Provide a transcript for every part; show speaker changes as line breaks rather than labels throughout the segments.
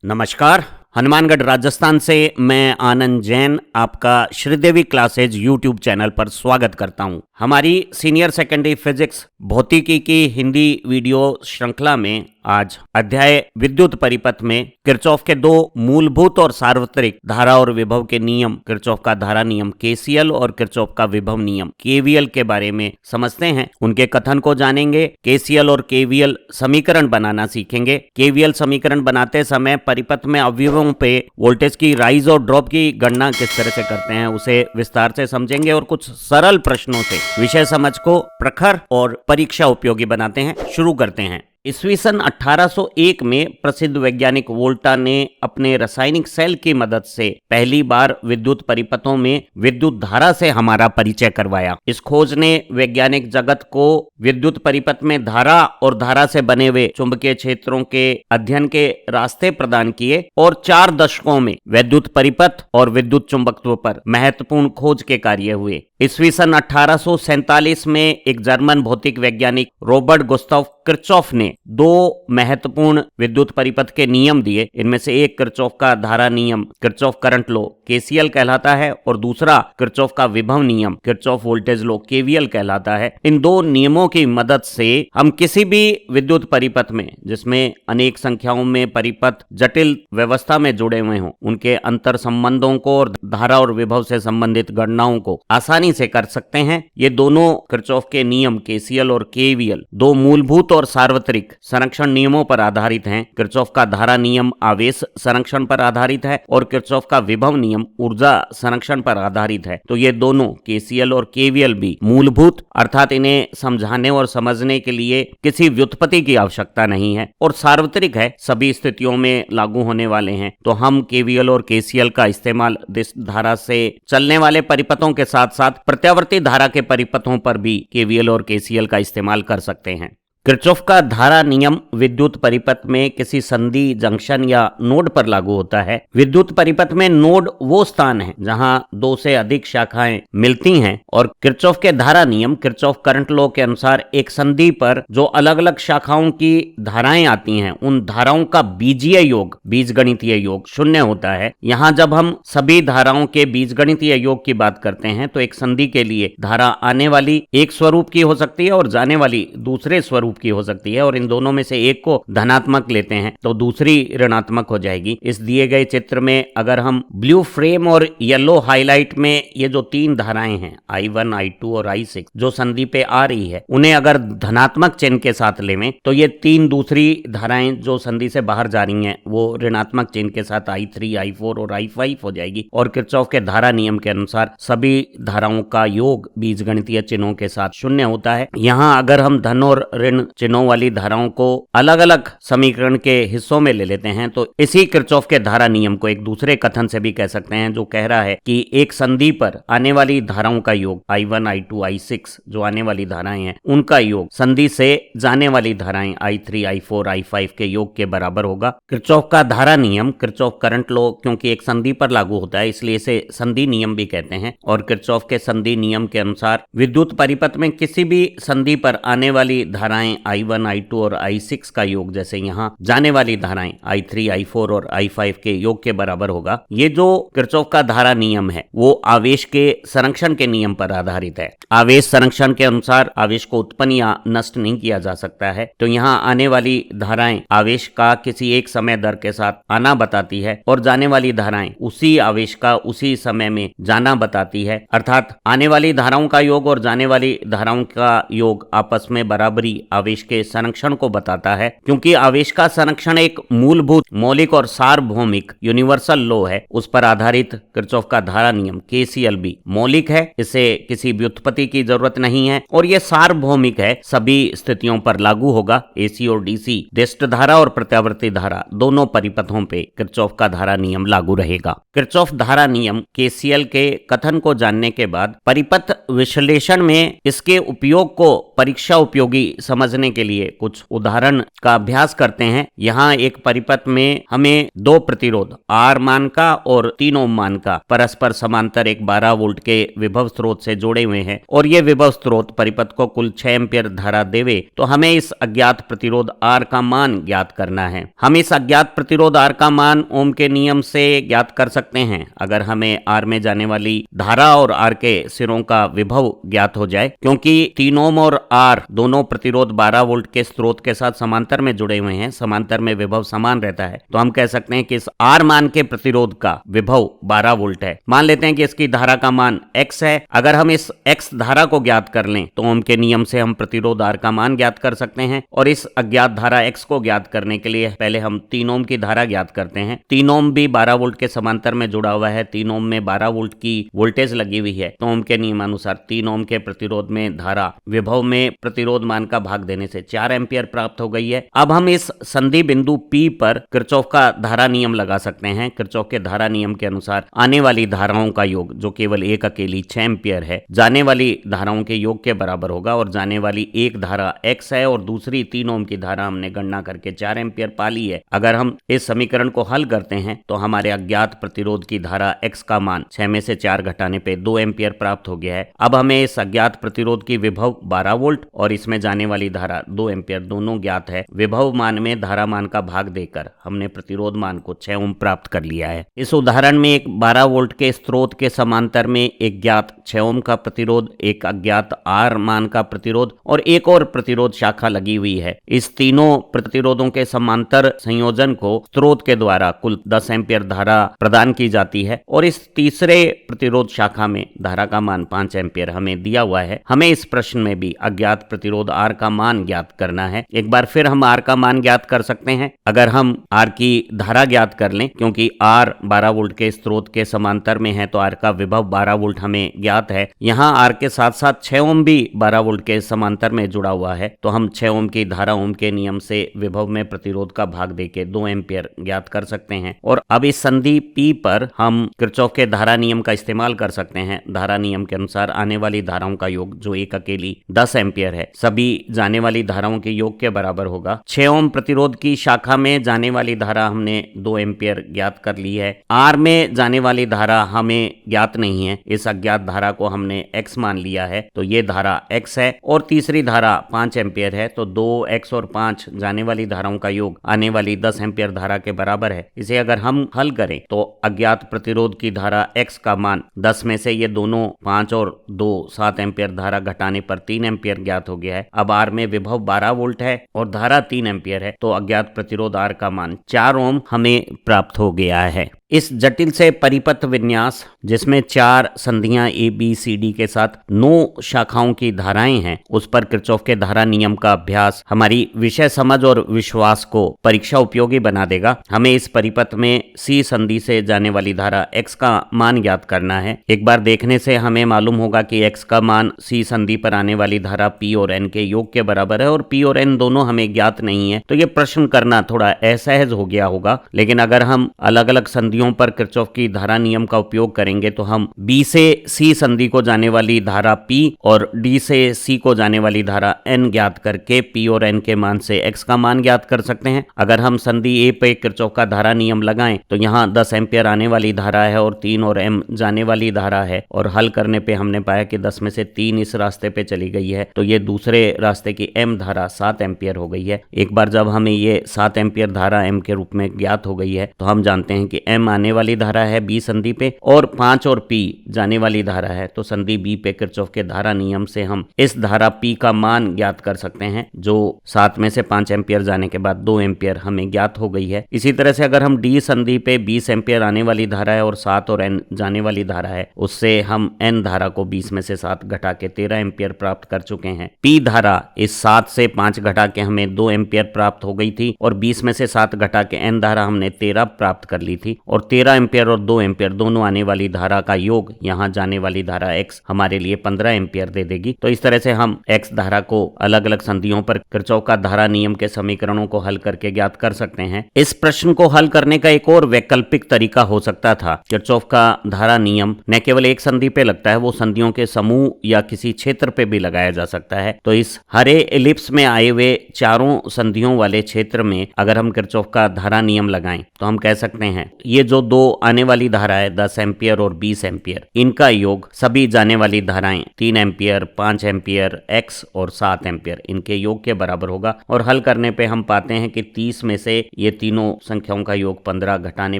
नमस्कार। हनुमानगढ़ राजस्थान से मैं आनंद जैन आपका श्रीदेवी क्लासेज यूट्यूब चैनल पर स्वागत करता हूं। हमारी सीनियर सेकेंडरी फिजिक्स भौतिकी की हिंदी वीडियो श्रृंखला में आज अध्याय विद्युत परिपथ में किरचॉफ के दो मूलभूत और सार्वत्रिक धारा और विभव के नियम, किरचॉफ का धारा नियम केसीएल और किरचॉफ का विभव नियम केवीएल के बारे में समझते हैं। उनके कथन को जानेंगे। केसीएल और केवीएल समीकरण बनाना सीखेंगे। केवीएल समीकरण बनाते समय परिपथ में अवयवों पे वोल्टेज की राइज और ड्रॉप की गणना किस तरह से करते हैं उसे विस्तार से समझेंगे और कुछ सरल प्रश्नों से विषय समझ को प्रखर और परीक्षा उपयोगी बनाते हैं। शुरू करते हैं। ईस्वी सन 1801 में प्रसिद्ध वैज्ञानिक वोल्टा ने अपने रासायनिक सेल की मदद से पहली बार विद्युत परिपथों में विद्युत धारा से हमारा परिचय करवाया। इस खोज ने वैज्ञानिक जगत को विद्युत परिपथ में धारा और धारा से बने हुए चुंबकीय क्षेत्रों के अध्ययन के रास्ते प्रदान किए और 4 दशकों में विद्युत परिपथ और विद्युत चुंबकत्व पर महत्वपूर्ण खोज के कार्य हुए। ईस्वी सन 1847 में एक जर्मन भौतिक वैज्ञानिक रॉबर्ट गुस्ताव किरचॉफ ने 2 महत्वपूर्ण विद्युत परिपथ के नियम दिए। इनमें से एक किरचॉफ का धारा नियम किरचॉफ करंट लॉ केसीएल कहलाता है और दूसरा किरचॉफ का विभव नियम किरचॉफ वोल्टेज लॉ केवीएल कहलाता है। इन 2 नियमों की मदद से हम किसी भी विद्युत परिपथ में जिसमें अनेक संख्याओं में परिपथ जटिल व्यवस्था में जुड़े हुए हों उनके अंतर संबंधों को और धारा और विभव से संबंधित गणनाओं को आसानी से कर सकते हैं। ये दोनों किरचॉफ के नियम केसीएल और केवीएल 2 मूलभूत और सार्वत्रिक संरक्षण नियमों पर आधारित हैं। किरचॉफ का धारा नियम आवेश संरक्षण पर आधारित है और किरचॉफ का विभव नियम ऊर्जा संरक्षण पर आधारित है। तो ये दोनों केसीएल और केवीएल भी मूलभूत अर्थात इन्हें समझाने और समझने के लिए किसी व्युत्पत्ति की आवश्यकता नहीं है और सार्वत्रिक है, सभी स्थितियों में लागू होने वाले हैं। तो हम केवीएल और केसीएल का इस्तेमाल धारा से चलने वाले परिपथों के साथ साथ प्रत्यावर्ती धारा के परिपथों पर भी केवीएल और केसीएल का इस्तेमाल कर सकते हैं। किरचॉफ का धारा नियम विद्युत परिपथ में किसी संधि जंक्शन या नोड पर लागू होता है। विद्युत परिपथ में नोड वो स्थान है जहां 2 से अधिक शाखाएं मिलती हैं और किरचॉफ के धारा नियम किरचॉफ करंट लॉ के अनुसार एक संधि पर जो अलग अलग शाखाओं की धाराएं आती हैं उन धाराओं का बीजीय योग बीजगणितीय योग 0 होता है। यहाँ जब हम सभी धाराओं के बीजगणितीय योग की बात करते हैं तो एक संधि के लिए धारा आने वाली एक स्वरूप की हो सकती है और जाने वाली दूसरे स्वरूप की हो सकती है और इन दोनों में से एक को धनात्मक लेते हैं तो दूसरी ऋणात्मक हो जाएगी। इस दिए गए चित्र में अगर हम ब्लू फ्रेम और येलो हाईलाइट में ये जो 3 धाराएं हैं I1, I2 और I6 जो संधि पे आ रही है उन्हें अगर धनात्मक चिन्ह के साथ लेवें तो ये 3 दूसरी धाराएं जो संधि से बाहर जा रही हैं वो ऋणात्मक चिन्ह के साथ I3, I4 और I5 हो जाएगी और किरचॉफ के धारा नियम के अनुसार सभी धाराओं का योग बीजगणितीय चिन्हों के साथ 0 होता है। यहाँ अगर हम धन और ऋण चिन्हों वाली धाराओं को अलग अलग समीकरण के हिस्सों में ले लेते हैं तो इसी किरचॉफ के धारा नियम को एक दूसरे कथन से भी कह सकते हैं जो कह रहा है कि एक संधि पर आने वाली धाराओं का योग I1, I2, I6 जो आने वाली धाराएं हैं उनका योग संधि से जाने वाली धाराएं I3, I4, I5 के योग के बराबर होगा। किरचॉफ का धारा नियम किरचॉफ करंट लॉ क्योंकि एक संधि पर लागू होता है इसलिए इसे संधि नियम भी कहते हैं और किरचॉफ के संधि नियम के अनुसार विद्युत परिपथ में किसी भी संधि पर आने वाली धाराएं I1, I2 और I6 का योग जैसे यहाँ जाने वाली धाराएं I3, I4 और I5 के योग के बराबर होगा। ये जो किरचॉफ का धारा नियम है वो आवेश के संरक्षण के नियम पर आधारित है। आवेश संरक्षण के अनुसार आवेश को उत्पन्न या नष्ट नहीं किया जा सकता है। तो यहाँ आने वाली धाराएं आवेश का किसी एक समय दर के साथ आना बताती है और जाने वाली धाराएं उसी आवेश का उसी समय में जाना बताती है। अर्थात आने वाली धाराओं का योग और जाने वाली धाराओं का योग आपस में बराबरी आवेश के संरक्षण को बताता है। क्योंकि आवेश का संरक्षण एक मूलभूत मौलिक और सार्वभौमिक यूनिवर्सल लॉ है उस पर आधारित किरचॉफ का धारा नियम केसीएल भी मौलिक है। इसे किसी व्युत्पत्ति की जरूरत नहीं है और यह सार्वभौमिक है, सभी स्थितियों पर लागू होगा। एसी और डीसी डिस्ट धारा और प्रत्यावर्ती धारा दोनों परिपथों पे किरचॉफ का धारा नियम लागू रहेगा। किरचॉफ धारा नियम केसीएल के कथन को जानने के बाद परिपथ विश्लेषण में इसके उपयोग को परीक्षा उपयोगी समझ समझने के लिए कुछ उदाहरण का अभ्यास करते हैं। यहाँ एक परिपथ में हमें दो प्रतिरोध R मान का और 3 ओम मान का परस्पर समांतर एक 12 वोल्ट के विभव स्रोत से जोड़े हुए हैं और ये विभव स्रोत परिपथ को कुल 6 एम्पीयर धारा देवे तो हमें इस अज्ञात प्रतिरोध R का मान ज्ञात करना है। हम इस अज्ञात प्रतिरोध R का मान ओम के नियम से ज्ञात कर सकते हैं अगर हमें R में जाने वाली धारा और R के सिरों का विभव ज्ञात हो जाए। क्योंकि 3 ओम और R दोनों प्रतिरोध 12 वोल्ट के स्रोत के साथ समांतर में जुड़े हुए हैं, समांतर में विभव समान रहता है, तो हम कह सकते हैं कि इस R मान के प्रतिरोध का विभव 12 वोल्ट है। मान लेते हैं कि इसकी धारा का मान X है। अगर हम इस X धारा को ज्ञात कर लें तो ओम के नियम से हम प्रतिरोध R का मान ज्ञात कर सकते हैं और इस अज्ञात धारा X को ज्ञात करने के लिए पहले हम 3 ओम की धारा ज्ञात करते हैं। 3 ओम भी 12 वोल्ट के समांतर में जुड़ा हुआ है। 3 ओम में 12 वोल्ट की वोल्टेज लगी हुई है, तो ओम के नियमानुसार 3 ओम के प्रतिरोध में धारा विभव में प्रतिरोध मान का भाग देने से 4 एम्पीयर प्राप्त हो गई है। अब हम इस संधि बिंदु P पर किरचॉफ का धारा नियम लगा सकते हैं। किरचॉफ के धारा नियम के अनुसार आने वाली धाराओं का योग जो केवल एक अकेली 6 एम्पीयर है, जाने वाली धाराओं के योग के बराबर होगा और जाने वाली एक धारा X है और दूसरी 3 ओम की धारा हमने गणना करके 4 एम्पीयर पा ली है। अगर हम इस समीकरण को हल करते हैं तो हमारे अज्ञात प्रतिरोध की धारा X का मान 6 में से 4 घटाने पे 2 एम्पीयर प्राप्त हो गया है। अब हमें इस अज्ञात प्रतिरोध की विभव 12 वोल्ट और इसमें जाने वाली धारा 2 एम्पीयर दोनों ज्ञात है। विभव मान में धारा मान का भाग देकर हमने प्रतिरोध मान को 6 ओम प्राप्त कर लिया है। इस उदाहरण में एक 12 वोल्ट के स्रोत के समांतर में एक ज्ञात 6 ओम का प्रतिरोध, एक अज्ञात R मान का प्रतिरोध और एक और प्रतिरोध शाखा लगी हुई है। इस तीनों प्रतिरोधों के समांतर संयोजन को स्रोत के द्वारा कुल 10 एम्पीयर धारा प्रदान की जाती है और इस तीसरे प्रतिरोध शाखा में धारा का मान 5 एम्पीयर हमें दिया हुआ है। हमें इस प्रश्न में भी अज्ञात प्रतिरोध R का मान ज्ञात करना है। एक बार फिर हम R का मान ज्ञात कर सकते हैं अगर हम R की धारा ज्ञात कर लें। क्योंकि R 12 वोल्ट के स्रोत के समांतर में है तो R का विभव 12 वोल्ट हमें ज्ञात है। यहाँ R के साथ साथ 6 ओम भी 12 वोल्ट के समांतर में जुड़ा हुआ है, तो हम 6 ओम की धारा ओम के नियम से विभव में प्रतिरोध का भाग देके 2 एम्पीयर ज्ञात कर सकते हैं। और अब इस संधि P पर हम किरचॉफ के धारा नियम का इस्तेमाल कर सकते हैं। धारा नियम के अनुसार आने वाली धाराओं का योग जो एक अकेली 10 एम्पीयर है, सभी जाने वाली धाराओं के योग के बराबर होगा। 6 ओम प्रतिरोध की शाखा में जाने वाली धारा हमने 2 एम्पीयर ज्ञात कर ली है। R में जाने वाली धारा हमें ज्ञात नहीं है, इस अज्ञात धारा को हमने X मान लिया है, तो ये धारा X है और तीसरी धारा 5 एम्पीयर है, तो 2X और 5 जाने वाली धाराओं का योग आने वाली 10 एम्पीयर धारा के बराबर है। इसे अगर हम हल करें तो अज्ञात प्रतिरोध की धारा X का मान 10 में से ये दोनों 5 और 2 7 एम्पीयर धारा घटाने पर 3 एम्पीयर ज्ञात हो गया है। अब R में विभव 12 वोल्ट है और धारा 3 एम्पीयर है, तो अज्ञात प्रतिरोध R का मान 4 ओम हमें प्राप्त हो गया है। इस जटिल से परिपथ विन्यास जिसमें 4 संधियां ABCD के साथ 9 शाखाओं की धाराएं हैं, उस पर किरचॉफ के धारा नियम का अभ्यास हमारी विषय समझ और विश्वास को परीक्षा उपयोगी बना देगा। हमें इस परिपथ में C संधि से जाने वाली धारा X का मान ज्ञात करना है। एक बार देखने से हमें मालूम होगा कि X का मान C संधि पर आने वाली धारा P और N के योग के बराबर है और P और N दोनों हमें ज्ञात नहीं है, तो ये प्रश्न करना थोड़ा असहज हो गया होगा। लेकिन अगर हम अलग अलग संधियों पर किरचॉफ की धारा नियम का उपयोग करेंगे तो हम B से C संधि को जाने वाली धारा P और D से C को जाने वाली धारा N ज्ञात करके P और N के मान से X का मान ज्ञात कर सकते हैं। अगर हम संधि A पे किरचॉफ का धारा नियम लगाएं तो यहाँ 10 एम्पीयर आने वाली धारा है और 3 और M जाने वाली धारा है, और हल करने पे हमने पाया कि 10 में से 3 इस रास्ते पे चली गई है, तो ये दूसरे रास्ते की M धारा 7 एम्पीयर हो गई है। एक बार जब हमें ये 7 एम्पीयर धारा M के रूप में ज्ञात हो गई है तो हम जानते हैं कि M आने वाली धारा है B संधि पे और 5 और P जाने वाली धारा है, तो संधि B पे किरचॉफ के धारा नियम से हम इस धारा P का मान ज्ञात कर सकते हैं, जो 7 में से 5 एम्पीयर जाने के बाद 2 एम्पीयर हमें ज्ञात हो गई है। इसी तरह से अगर हम D संधि पे 20 एम्पीयर आने वाली धारा है और 7 और N जाने वाली धारा है, उससे हम N धारा को 20 में से 7 घटा के 13 एम्पीयर प्राप्त कर चुके हैं। P धारा इस 7 से 5 घटा के हमें 2 एम्पीयर प्राप्त हो गई थी और 20 में से 7 घटा के N धारा हमने 13 प्राप्त कर ली थी, और और 13 एम्पियर और 2 एम्पियर दोनों आने वाली धारा का योग यहाँ जाने वाली धारा x हमारे लिए 15 एम्पियर दे देगी। तो इस तरह से हम x धारा को अलग अलग संधियों पर किरचॉफ का धारा नियम के समीकरणों को हल करके ज्ञात कर सकते हैं। इस प्रश्न को हल करने का एक और वैकल्पिक तरीका हो सकता था। किरचॉफ का धारा नियम न केवल एक संधि पे लगता है, वो संधियों के समूह या किसी क्षेत्र पे भी लगाया जा सकता है। तो इस हरे एलिप्स में आए हुए चारों संधियों वाले क्षेत्र में अगर हम किरचॉफ का धारा नियम लगाएं तो हम कह सकते हैं ये जो दो आने वाली धारा है 10 एम्पियर और 20 एम्पियर, इनका योग सभी जाने वाली धाराएं 3 एम्पियर, 5 एम्पियर, x और 7 एम्पियर इनके योग के बराबर होगा। और हल करने पे हम पाते हैं कि 30 में से ये तीनों संख्याओं का योग 15 घटाने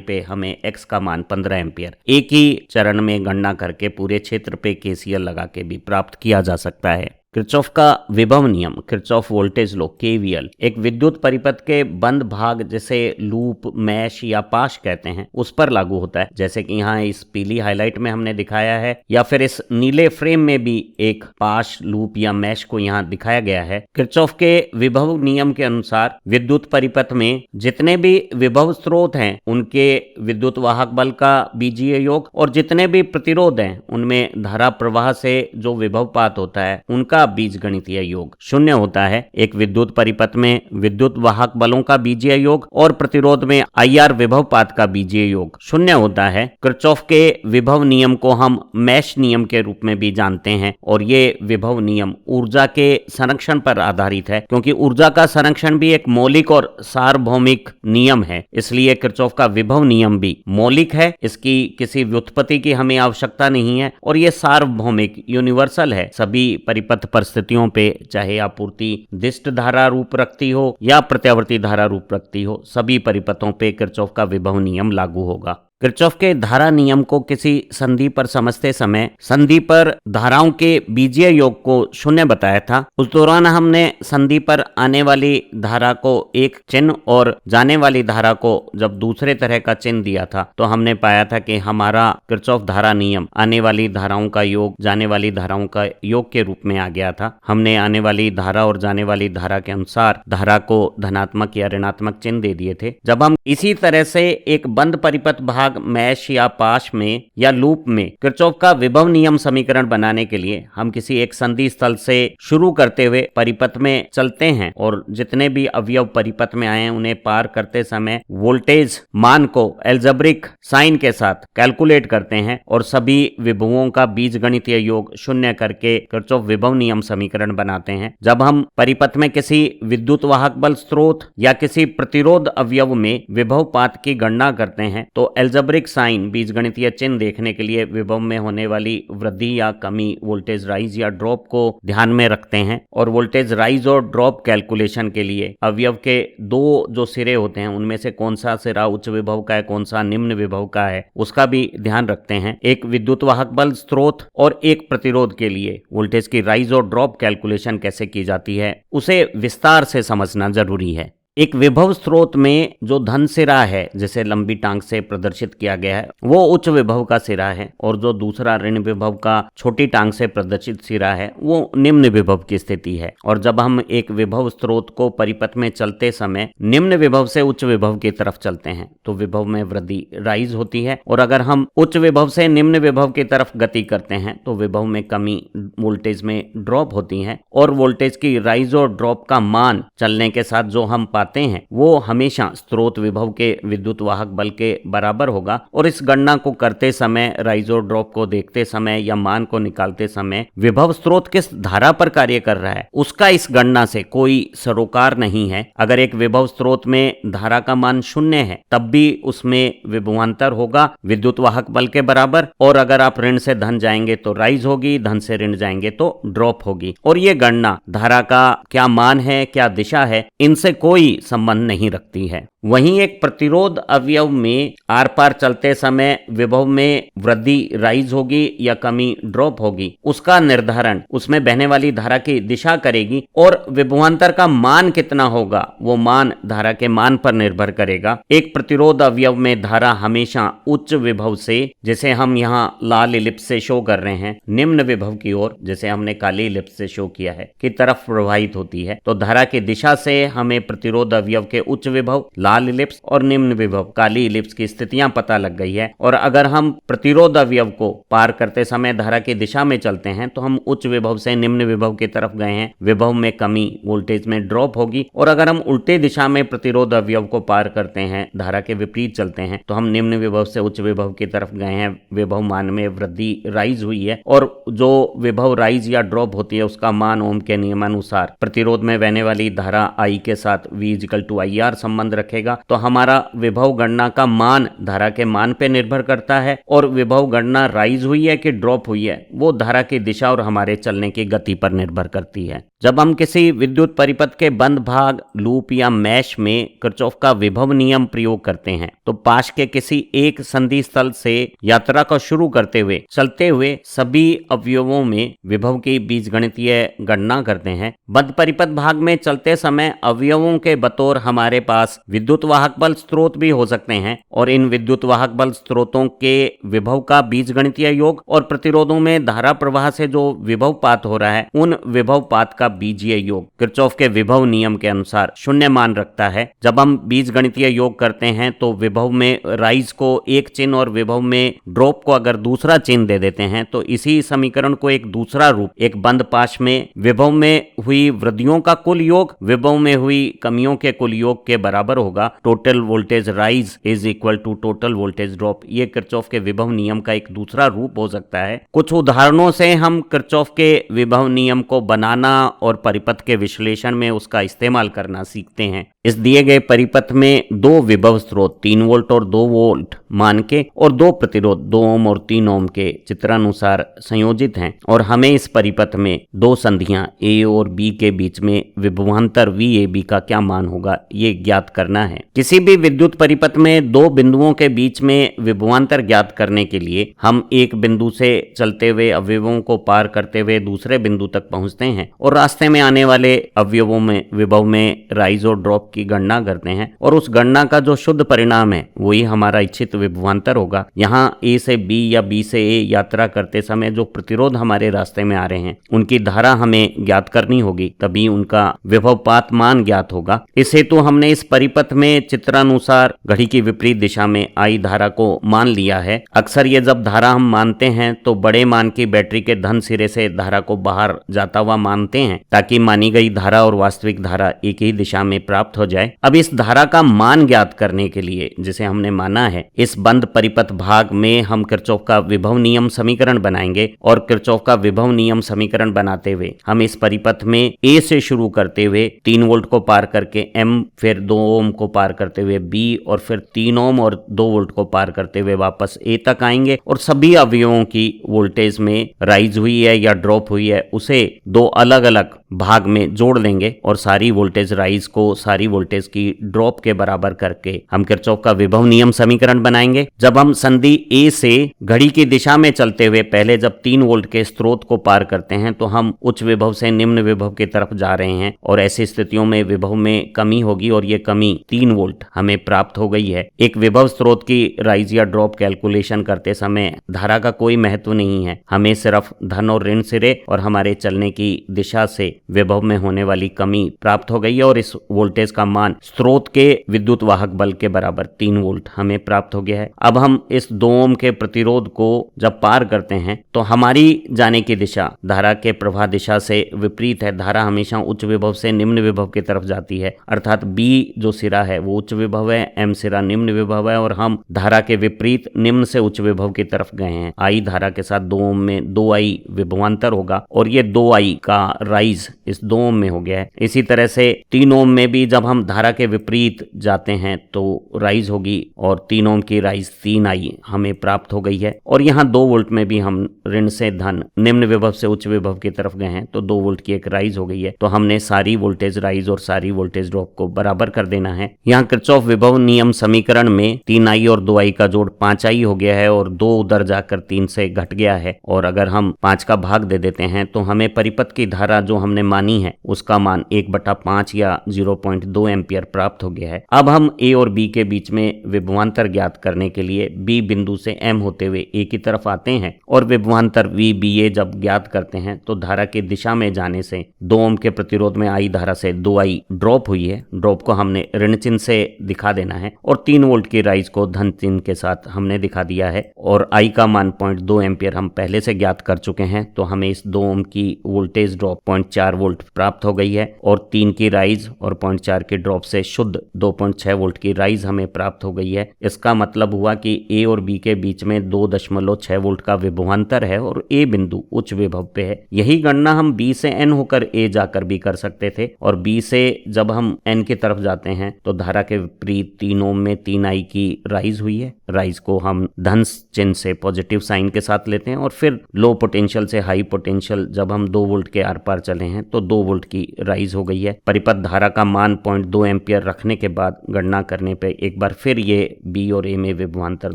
पे हमें x का मान 15 एम्पियर एक ही चरण में गणना करके पूरे क्षेत्र पे केसीएल लगा के भी प्राप्त किया जा सकता है। किरचॉफ का विभव नियम, किरचॉफ वोल्टेज लॉ केवीएल, एक विद्युत परिपथ के बंद भाग जैसे लूप, मैश या पाश कहते हैं उस पर लागू होता है। जैसे कि यहाँ इस पीली हाईलाइट में हमने दिखाया है, या फिर इस नीले फ्रेम में भी एक पाश, लूप या मैश को यहाँ दिखाया गया है। किरचॉफ के विभव नियम के अनुसार विद्युत परिपथ में जितने भी विभव स्रोत हैं उनके विद्युत वाहक बल का बीजीय योग और जितने भी प्रतिरोध हैं उनमें धारा प्रवाह से जो विभवपात होता है उनका बीजगणितीय योग शून्य होता है। एक विद्युत परिपथ में विद्युत वाहक बलों का बीजीय योग और प्रतिरोध में आईआर विभवपात का बीजीय योग शून्य होता है। किरचॉफ के विभव नियम को हम मैश नियम के रूप में भी जानते हैं और ये विभव नियम ऊर्जा के संरक्षण पर आधारित है, क्योंकि ऊर्जा का संरक्षण भी एक मौलिक और सार्वभौमिक नियम है। इसलिए किरचॉफ का विभव नियम भी मौलिक है, इसकी किसी व्युत्पत्ति की हमें आवश्यकता नहीं है और ये सार्वभौमिक यूनिवर्सल है। सभी परिपथ परिस्थितियों पे, चाहे आपूर्ति दिष्ट धारा रूप रखती हो या प्रत्यावर्ती धारा रूप रखती हो, सभी परिपथों पे किरचॉफ का विभव नियम लागू होगा। किरचॉफ के धारा नियम को किसी संधि पर समझते समय संधि पर धाराओं के बीजीय योग को शून्य बताया था। उस दौरान हमने संधि पर आने वाली धारा को एक चिन्ह और जाने वाली धारा को जब दूसरे तरह का चिन्ह दिया था तो हमने पाया था कि हमारा किरचॉफ धारा नियम आने वाली धाराओं का योग जाने वाली धाराओं का योग के रूप में आ गया था। हमने आने वाली धारा और जाने वाली धारा के अनुसार धारा को धनात्मक या ऋणात्मक चिन्ह दे दिए थे। जब हम इसी तरह से एक बंद परिपथ भाग मैश या पाश में या लूप में किरचॉफ का विभव नियम समीकरण बनाने के लिए हम किसी एक संधि स्थल से शुरू करते हुए परिपथ में चलते हैं और जितने भी अवयव परिपथ में आए हैं उन्हें पार करते समय वोल्टेज मान को एल्जेब्रिक साइन के साथ कैलकुलेट करते हैं और सभी विभवों का बीजगणितीय योग शून्य करके किरचॉफ विभव नियम समीकरण बनाते हैं। जब हम परिपथ में किसी विद्युत वाहक बल स्रोत या किसी प्रतिरोध अवयव में विभवपात की गणना करते हैं तो एल्जेब्रिक साइन बीजगणितीय चिन्ह देखने के लिए विभव में होने वाली वृद्धि या कमी, वोल्टेज राइज या ड्रॉप को ध्यान में रखते हैं और वोल्टेज राइज और ड्रॉप कैलकुलेशन के लिए अवयव के दो जो सिरे होते हैं उनमें से कौन सा सिरा उच्च विभव का है, कौन सा निम्न विभव का है, उसका भी ध्यान रखते हैं। एक विद्युत वाहक बल स्रोत और एक प्रतिरोध के लिए वोल्टेज की राइज और ड्रॉप कैलकुलेशन कैसे की जाती है उसे विस्तार से समझना जरूरी है। एक विभव स्रोत में जो धन सिरा है, जिसे लंबी टांग से प्रदर्शित किया गया है, वो उच्च विभव का सिरा है और जो दूसरा ऋण विभव का छोटी टांग से प्रदर्शित सिरा है वो निम्न विभव की स्थिति है। और जब हम एक विभव स्रोत को परिपथ में चलते समय निम्न विभव से उच्च विभव की तरफ चलते हैं तो विभव में वृद्धि राइज होती है और अगर हम उच्च विभव से निम्न विभव की तरफ गति करते हैं तो विभव में कमी, वोल्टेज में ड्रॉप होती है और वोल्टेज की राइज और ड्रॉप का मान चलने के साथ जो हम पाते हैं वो हमेशा स्रोत विभव के विद्युत वाहक बल के बराबर होगा। और इस गणना को करते समय, राइज और ड्रॉप को देखते समय या मान को निकालते समय विभव स्रोत किस धारा पर कार्य कर रहा है उसका इस गणना से कोई सरोकार नहीं है। अगर एक विभव स्रोत में धारा का मान शून्य है तब भी उसमें विभवांतर होगा विद्युत वाहक बल के बराबर, और अगर आप ऋण से धन जाएंगे तो राइज होगी, धन से ऋण जाएंगे तो ड्रॉप होगी। और ये गणना धारा का क्या मान है, क्या दिशा है, इनसे कोई संबंध नहीं रखती है। वहीं एक प्रतिरोध अवयव में आर पार चलते समय विभव में वृद्धि राइज होगी या कमी ड्रॉप होगी, उसका निर्धारण उसमें बहने वाली धारा की दिशा करेगी और विभवांतर का मान कितना होगा वो मान धारा के मान पर निर्भर करेगा। एक प्रतिरोध अवयव में धारा हमेशा उच्च विभव से, जैसे हम यहाँ लाल इलिप्स से शो कर रहे हैं, निम्न विभव की ओर, जैसे हमने काली इलिप्स से शो किया है, की तरफ प्रवाहित होती है। तो धारा की दिशा से हमें प्रतिरोध अवयव के उच्च विभव लाल इलिप्स और निम्न विभव काली इलिप्स की स्थितियां पता लग गई है। और अगर हम प्रतिरोध अवयव को पार करते समय धारा की दिशा में चलते हैं तो हम उच्च विभव से निम्न विभव की तरफ गए हैं, विभव में कमी, वोल्टेज में ड्रॉप होगी। और अगर हम उल्टे दिशा में प्रतिरोध अवयव को पार करते हैं, धारा के विपरीत चलते हैं, तो हम निम्न विभव से उच्च विभव की तरफ गए हैं, विभव मान में वृद्धि राइज हुई है। और जो विभव राइज या ड्रॉप होती है उसका मान ओम के नियमानुसार प्रतिरोध में बहने वाली धारा I के साथ V = IR संबंध रखेगा। तो हमारा विभव गणना का मान धारा के मान पे निर्भर करता है, और विभव गणना राइज हुई है कि ड्रॉप हुई है वो धारा की दिशा और हमारे चलने की गति पर निर्भर करती है। जब हम किसी विद्युत परिपथ के बंद भाग, लूप या मैश में किरचॉफ का विभव नियम प्रयोग करते हैं तो पाश के किसी एक संधि स्थल से यात्रा को शुरू करते हुए चलते हुए सभी अवयवों में विभव की बीजगणितीय गणना करते हैं। बंद परिपथ भाग में चलते समय अवयवों के बतौर हमारे पास विद्युत वाहक बल स्रोत भी हो सकते हैं, और इन विद्युत वाहक बल स्रोतों के विभव का बीजगणितीय योग और प्रतिरोधों में धारा प्रवाह से जो विभव पात हो रहा है उन विभव पात का बीजीय योग किरचॉफ के विभव नियम के अनुसार शून्य मान रखता है। जब हम बीजगणितीय योग करते हैं तो विभव में राइज को एक चिन्ह और विभव में ड्रॉप को अगर दूसरा चिन्ह दे देते हैं तो इसी समीकरण को एक दूसरा रूप, एक बंद पाश में विभव में हुई वृद्धियों का कुल योग विभव में हुई कमियों के कुल योग के बराबर होगा। Total voltage rise = total voltage drop, ये किरचॉफ के विभव नियम का एक दूसरा रूप हो सकता है। कुछ उदाहरणों से हम किरचॉफ के विभव नियम को बनाना और परिपथ के विश्लेषण में उसका इस्तेमाल करना सीखते हैं। इस दिए गए परिपथ में दो विभव स्रोत 3 वोल्ट और 2 वोल्ट मान के और दो प्रतिरोध 2 ओम और 3 ओम के चित्रानुसार संयोजित हैं, और हमें इस परिपथ में दो संधियां A और B के बीच में विभवांतर VAB का क्या मान होगा ये ज्ञात करना है। किसी भी विद्युत परिपथ में दो बिंदुओं के बीच में विभवांतर ज्ञात करने के लिए हम एक बिंदु से चलते हुए अवयवों को पार करते हुए दूसरे बिंदु तक पहुंचते हैं और रास्ते में आने वाले अवयवों में विभव में राइज और ड्रॉप की गणना करते हैं, और उस गणना का जो शुद्ध परिणाम है वही हमारा इच्छित विभवांतर होगा। यहाँ A से B या B से A यात्रा करते समय जो प्रतिरोध हमारे रास्ते में आ रहे हैं उनकी धारा हमें ज्ञात करनी होगी, तभी उनका विभवपात मान ज्ञात होगा। इस हेतु हमने इस परिपथ में चित्रानुसार घड़ी की विपरीत दिशा में I धारा को मान लिया है। अक्सर ये जब धारा हम मानते हैं तो बड़े मान की बैटरी के धन सिरे से धारा को बाहर जाता हुआ मानते हैं ताकि मानी गई धारा और वास्तविक धारा एक ही दिशा में प्राप्त हो जाए। अब इस धारा का मान ज्ञात करने के लिए जिसे हमने माना है, इस बंद परिपथ भाग में हम किरचॉफ का विभव नियम समीकरण बनाएंगे, और किरचॉफ का विभव नियम समीकरण बनाते हुए हम इस परिपथ में A से शुरू करते हुए 3 वोल्ट को पार करके M, फिर 2 ओम को पार करते हुए B, और फिर 3 ओम और 2 वोल्ट को पार करते हुए वापस A तक आएंगे, और सभी अवयवों की वोल्टेज में राइज हुई है या ड्रॉप हुई है उसे दो अलग अलग भाग में जोड़ लेंगे, और सारी वोल्टेज राइज को सारी वोल्टेज की ड्रॉप के बराबर करके हम किरचॉफ का विभव नियम समीकरण बनाएंगे। जब हम संधि A से घड़ी की दिशा में चलते हुए पहले जब 3 वोल्ट के स्रोत को पार करते हैं तो हम उच्च विभव से निम्न विभव की तरफ जा रहे हैं, और ऐसी स्थितियों में विभव में कमी होगी, और ये कमी 3 वोल्ट हमें प्राप्त हो गई है। एक विभव स्रोत की राइज या ड्रॉप कैलकुलेशन करते समय धारा का कोई महत्व नहीं है, हमें सिर्फ धन और ऋण सिरे और हमारे चलने की दिशा से विभव में होने वाली कमी प्राप्त हो गई है, और इस वोल्टेज का मान स्रोत के विद्युत वाहक बल के बराबर 3 वोल्ट हमें प्राप्त हो गया है। अब हम इस 2 ओम के प्रतिरोध को जब पार करते हैं तो हमारी जाने की दिशा धारा के प्रवाह दिशा से विपरीत है। धारा हमेशा उच्च विभव से निम्न विभव की तरफ जाती है, अर्थात B जो सिरा है वो उच्च विभव है, M सिरा निम्न विभव है, और हम धारा के विपरीत निम्न से उच्च विभव की तरफ गए हैं। I धारा के साथ 2 ओम में 2I विभवांतर होगा, और ये 2I का राइज इस 2 ओम में हो गया है। इसी तरह से 3 ओम में भी जब हम धारा के विपरीत जाते हैं तो राइज होगी, और 3 ओम की राइज 3I हमें प्राप्त हो गई है। और यहाँ 2 वोल्ट में भी हम ऋण से धन निम्न विभव से उच्च विभव की तरफ गए हैं तो 2 वोल्ट की एक राइज हो गई है। तो हमने सारी वोल्टेज राइज और सारी वोल्टेज ड्रॉप को बराबर कर देना है। यहाँ किरचॉफ विभव नियम समीकरण में 3I और 2I का जोड़ 5I हो गया है, और 2 उधर जाकर 3 से घट गया है, और अगर हम 5 का भाग दे देते हैं तो हमें परिपथ की धारा जो हमने मनमानी है उसका मान 1/5 या 0.2 एम्पियर प्राप्त हो गया है। अब हम ए और बी के बीच में विभवांतर ज्ञात करने के लिए बी बिंदु से एम होते हुए ए की तरफ आते हैं और विभवांतर वी बी ए जब ज्ञात करते हैं तो धारा की दिशा में जाने से 2 ओम के प्रतिरोध में आई धारा से 2I ड्रॉप हुई है। ड्रॉप को हमने ऋण चिन्ह से दिखा देना है और 3 वोल्ट की राइज को धन चिन्ह के साथ हमने दिखा दिया है और I का मान 0.2 एम्पियर हम पहले से ज्ञात कर चुके हैं। तो हमें इस 2 ओम की वोल्टेज ड्रॉप 0.4 वोल्ट प्राप्त हो गई है और 3 की राइज और 0.4 के ड्रॉप से शुद्ध 2.6 वोल्ट की राइज हमें प्राप्त हो गई है। इसका मतलब हुआ कि ए और बी के बीच में 2.6 वोल्ट का विभवांतर है और ए बिंदु उच्च विभव पे है। यही गणना हम बी से एन होकर ए जाकर भी कर सकते थे और बी से जब हम एन की तरफ जाते हैं तो धारा के विपरीत 3 ओम में 3I की राइज हुई है। राइज को हम धन चिन्ह से पॉजिटिव साइन के साथ लेते हैं और फिर लो पोटेंशियल से हाई पोटेंशियल जब हम 2 वोल्ट के आर पार चले हैं तो 2 वोल्ट की राइज हो गई है। परिपथ धारा का मान 0.2 एम्पियर रखने के बाद गणना करने पे एक बार फिर ये बी और ए में विभवांतर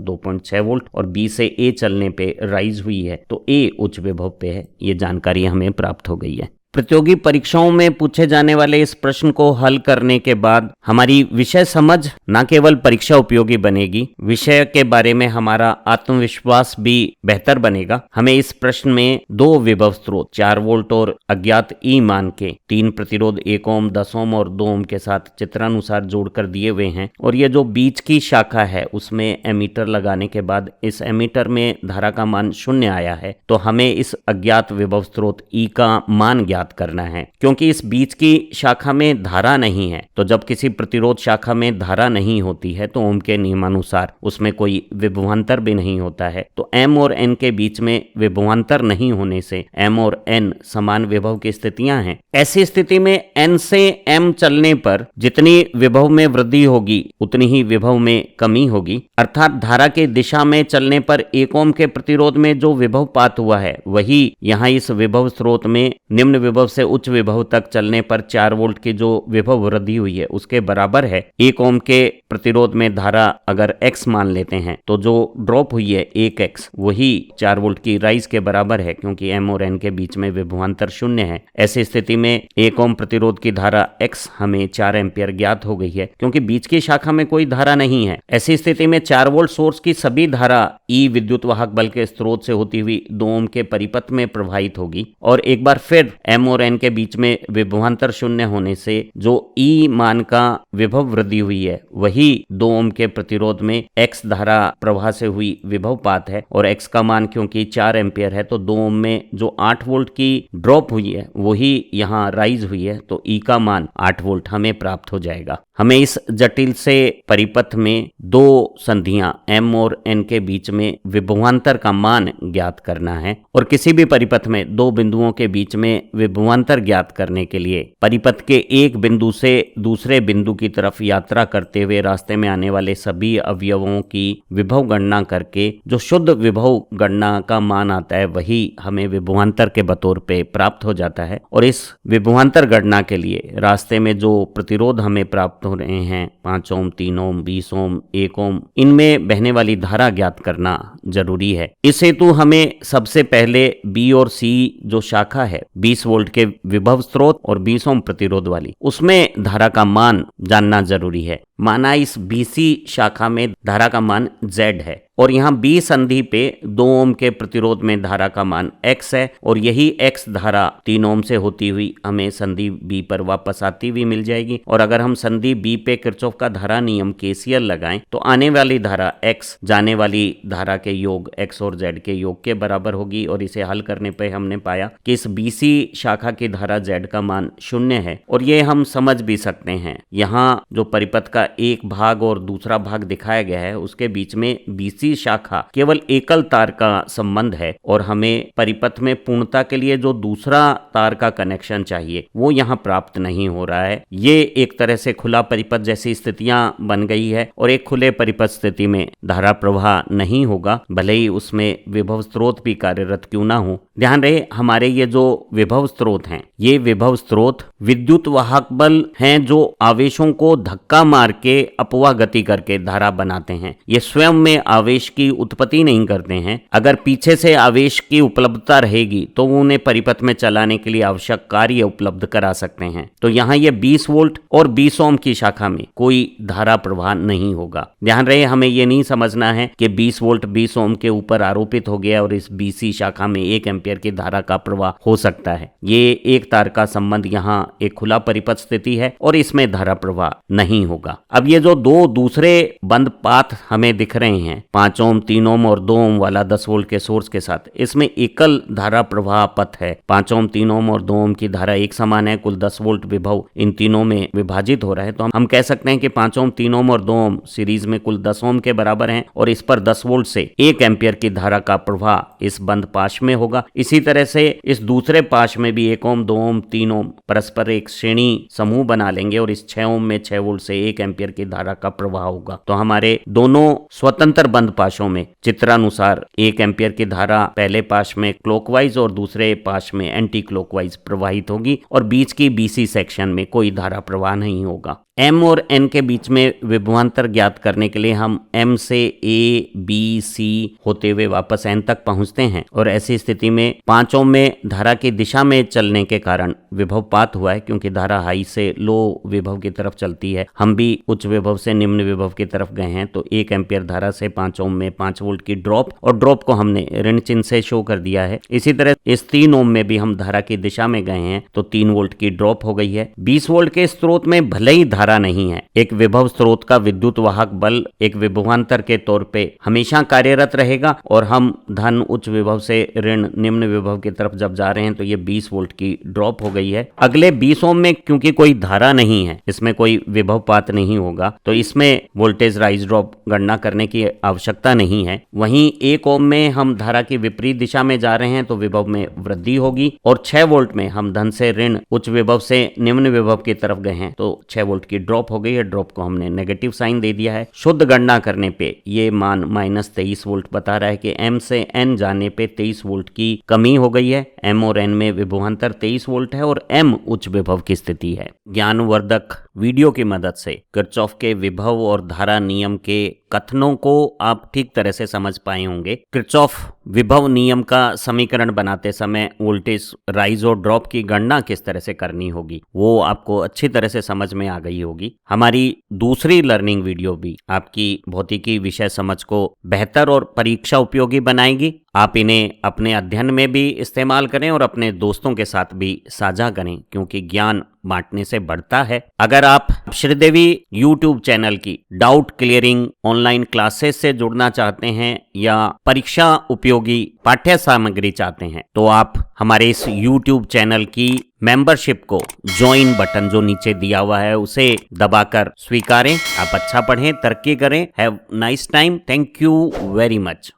2.6 वोल्ट और बी से ए चलने पे राइज हुई है तो ए उच्च विभव पे है। ये जानकारी हमें प्राप्त हो गई है। प्रतियोगी परीक्षाओं में पूछे जाने वाले इस प्रश्न को हल करने के बाद हमारी विषय समझ न केवल परीक्षा उपयोगी बनेगी, विषय के बारे में हमारा आत्मविश्वास भी बेहतर बनेगा। हमें इस प्रश्न में 2 विभव स्रोत 4 वोल्ट और अज्ञात ई मान के 3 प्रतिरोध 1 ओम 10 ओम और 2 ओम के साथ चित्रानुसार जोड़कर दिए हुए हैं और ये जो बीच की शाखा है उसमें एमीटर लगाने के बाद इस एमीटर में धारा का मान 0 आया है तो हमें इस अज्ञात विभव स्रोत ई का मान ज्ञात करना है। क्योंकि इस बीच की शाखा में धारा नहीं है तो जब किसी प्रतिरोध शाखा में धारा नहीं होती है तो ओम के नियमानुसार उसमें कोई विभवांतर भी नहीं होता है। तो एम और एन के बीच में विभवांतर नहीं होने से एम और एन समान विभव की स्थितियां हैं। ऐसी स्थिति में एन से एम चलने पर जितनी विभव में वृद्धि होगी उतनी ही विभव में कमी होगी। अर्थात धारा के दिशा में चलने पर 1 ओम के प्रतिरोध में जो विभवपात हुआ है वही यहाँ इस विभव स्रोत में निम्न विभव से उच्च विभव तक चलने पर 4 वोल्ट की जो विभव वृद्धि हुई है उसके बराबर है। 1 ओम के प्रतिरोध में धारा अगर x मान लेते हैं तो जो ड्रॉप हुई है 1x वही 4 वोल्ट की राइज के बराबर है क्योंकि m और n के बीच में विभवांतर 0 है। ऐसी स्थिति में 1 ओम प्रतिरोध की धारा x हमें 4 एम्पियर ज्ञात हो गई है क्योंकि बीच की शाखा में कोई धारा नहीं है। ऐसी स्थिति में 4 वोल्ट सोर्स की सभी धारा E विद्युत वाहक बल के स्रोत से होती हुई 2 ओम के परिपथ में प्रवाहित होगी और एक बार फिर m और n के बीच में विभवांतर 0 होने से जो E मान का विभव वृद्धि हुई है वही 2 ओम के प्रतिरोध में x धारा प्रवाह से हुई विभवपात है और x का मान क्योंकि 4 एम्पियर है तो 2 ओम में जो 8 वोल्ट की ड्रॉप हुई है वही यहाँ राइज हुई है तो E का मान 8 वोल्ट हमें प्राप्त हो जाएगा। हमें इस जटिल से परिपथ में 2 संधियां m और n के बीच में विभवांतर का मान ज्ञात करना है और किसी भी परिपथ में 2 बिंदुओं के बीच में विभवांतर ज्ञात करने के लिए परिपथ के एक बिंदु से दूसरे बिंदु की तरफ यात्रा करते हुए रास्ते में आने वाले सभी अवयवों की विभव गणना करके जो शुद्ध विभव गणना का मान आता है वही हमें विभवांतर के बतौर पे प्राप्त हो जाता है। और इस विभवांतर गणना के लिए रास्ते में जो प्रतिरोध हमें प्राप्त हो रहे हैं 5 ओम 3 ओम 20 ओम 1 ओम इनमें बहने वाली धारा ज्ञात करना जरूरी है। इस हेतु हमें सबसे पहले बी और सी जो शाखा है 20 वोल्ट के विभव स्रोत और 20 ओम प्रतिरोध वाली उसमें धारा का मान जानना जरूरी है। माना इस बीसी शाखा में धारा का मान Z है और यहाँ बी संधि पे 2 ओम के प्रतिरोध में धारा का मान x है और यही x धारा 3 ओम से होती हुई हमें संधि B पर वापस आती हुई मिल जाएगी। और अगर हम संधि B पे किरचॉफ का धारा नियम KCL लगाएं तो आने वाली धारा x जाने वाली धारा के योग x और z के योग के बराबर होगी। और इसे हल करने पे हमने पाया कि इस BC शाखा की धारा z का मान 0 है। और ये हम समझ भी सकते हैं, यहाँ जो परिपथ का एक भाग और दूसरा भाग दिखाया गया है उसके बीच में BC शाखा केवल एकल तार का संबंध है और हमें परिपथ में पूर्णता के लिए जो दूसरा तार का कनेक्शन चाहिए वो यहाँ प्राप्त नहीं हो रहा है। ये एक तरह से खुला परिपथ जैसी स्थितियां बन गई है और एक खुले परिपथ स्थिति में धारा प्रवाह नहीं होगा भले ही उसमें विभव स्रोत भी कार्यरत क्यों ना हो। ध्यान रहे हमारे ये जो विभव स्रोत हैं ये विभव स्रोत विद्युत वाहक बल हैं जो आवेशों को धक्का मार के अपवाह गति करके धारा बनाते हैं। ये स्वयं में आवेश आवेश की उत्पत्ति नहीं करते हैं। अगर पीछे से आवेश की उपलब्धता रहेगी तो वो उन्हें परिपथ में चलाने के लिए आवश्यक कार्य उपलब्ध करा सकते हैं। तो यहाँ ये 20 वोल्ट और 20 ओम की शाखा में कोई धारा प्रवाह नहीं होगा। ध्यान रहे, हमें ये नहीं समझना है कि 20 वोल्ट 20 ओम के ऊपर आरोपित हो गया और इस बीसी शाखा में 1 एम्पियर की धारा का प्रवाह हो सकता है। ये एक तार का संबंध यहाँ एक खुला परिपथ स्थिति है और इसमें धारा प्रवाह नहीं होगा। अब ये जो दो दूसरे बंद पाथ हमें दिख रहे हैं, 5 ओम, 3 ओम और 2 ओम वाला 10 वोल्ट के सोर्स के साथ, इसमें एकल धारा प्रवाह पथ है। 5 ओम, 3 ओम और 2 ओम की धारा एक समान है, कुल 10 वोल्ट विभव इन तीनों में विभाजित हो रहा है। तो हम कह सकते हैं कि 5 ओम, 3 ओम और 2 ओम सीरीज में कुल 10 ओम के बराबर हैं और इस पर 10 वोल्ट से 1 एम्पियर की धारा का प्रवाह इस बंद पाश में होगा। इसी तरह से इस दूसरे पाश में भी 1 ओम, 2 ओम, 3 ओम परस्पर एक श्रेणी समूह बना लेंगे और इस 6 ओम में 6 वोल्ट से 1 एम्पियर की धारा का प्रवाह होगा। तो हमारे दोनों स्वतंत्र बंद पाशों में चित्रानुसार 1 एम्पियर की धारा पहले पाश में क्लॉकवाइज और दूसरे पाश में एंटी क्लॉकवाइज प्रवाहित होगी और बीच की बीसी सेक्शन में कोई धारा प्रवाह नहीं होगा। M और N के बीच में विभवांतर ज्ञात करने के लिए हम M से A, B, C होते हुए वापस N तक पहुंचते हैं और ऐसी स्थिति में 5 ओम में धारा की दिशा में चलने के कारण विभवपात हुआ है, क्योंकि धारा हाई से लो विभव की तरफ चलती है। हम भी उच्च विभव से निम्न विभव की तरफ गए हैं, तो 1 एम्पियर धारा से 5 ओम में 5 वोल्ट की ड्रॉप, और ड्रॉप को हमने ऋण चिन्ह से शो कर दिया है। इसी तरह इस 3 ओम में भी हम धारा की दिशा में गए हैं, तो 3 वोल्ट की ड्रॉप हो गई है। 20 वोल्ट के स्रोत में भले ही धारा नहीं है, एक विभव स्रोत का विद्युत वाहक बल एक विभवांतर के तौर पे हमेशा कार्यरत रहेगा और हम धन उच्च विभव से ऋण निम्न विभव की तरफ जब जा रहे हैं तो ये 20 वोल्ट की ड्रॉप हो गई है। अगले 20 ओम में क्योंकि कोई धारा नहीं है, इसमें कोई विभवपात नहीं होगा, तो इसमें वोल्टेज राइज ड्रॉप गणना करने की आवश्यकता नहीं है। वहीं 1 ओम में हम धारा की विपरीत दिशा में जा रहे हैं तो विभव में वृद्धि होगी, और 6 वोल्ट में हम धन से ऋण उच्च विभव से निम्न विभव की तरफ गए हैं तो 6 वोल्ट की ड्रॉप हो गई है। ड्रॉप को हमने नेगेटिव साइन दे दिया है। शुद्ध गणना करने पे ये मान -23 वोल्ट बता रहा है कि M से N जाने पे 23 वोल्ट की कमी हो गई है। M और N में विभवांतर 23 वोल्ट है और M उच्च विभव की स्थिति है। ज्ञानवर्धक वीडियो की मदद से किरचॉफ के विभव और धारा नियम के कथनों को आप ठीक तरह से समझ पाए होंगे। किरचॉफ विभव नियम का समीकरण बनाते समय वोल्टेज राइज और ड्रॉप की गणना किस तरह से करनी होगी वो आपको अच्छी तरह से समझ में आ गई होगी। हमारी दूसरी लर्निंग वीडियो भी आपकी भौतिकी विषय समझ को बेहतर और परीक्षा उपयोगी बनाएगी। आप इन्हें अपने अध्ययन में भी इस्तेमाल करें और अपने दोस्तों के साथ भी साझा करें, क्योंकि ज्ञान बांटने से बढ़ता है। अगर आप श्रीदेवी YouTube चैनल की डाउट क्लियरिंग ऑनलाइन क्लासेस से जुड़ना चाहते हैं या परीक्षा उपयोगी पाठ्य सामग्री चाहते हैं तो आप हमारे इस YouTube चैनल की मेंबरशिप को ज्वाइन बटन जो नीचे दिया हुआ है उसे दबाकर स्वीकारें। आप अच्छा पढ़ें, तरक्की करें। Have nice time. Thank you very much.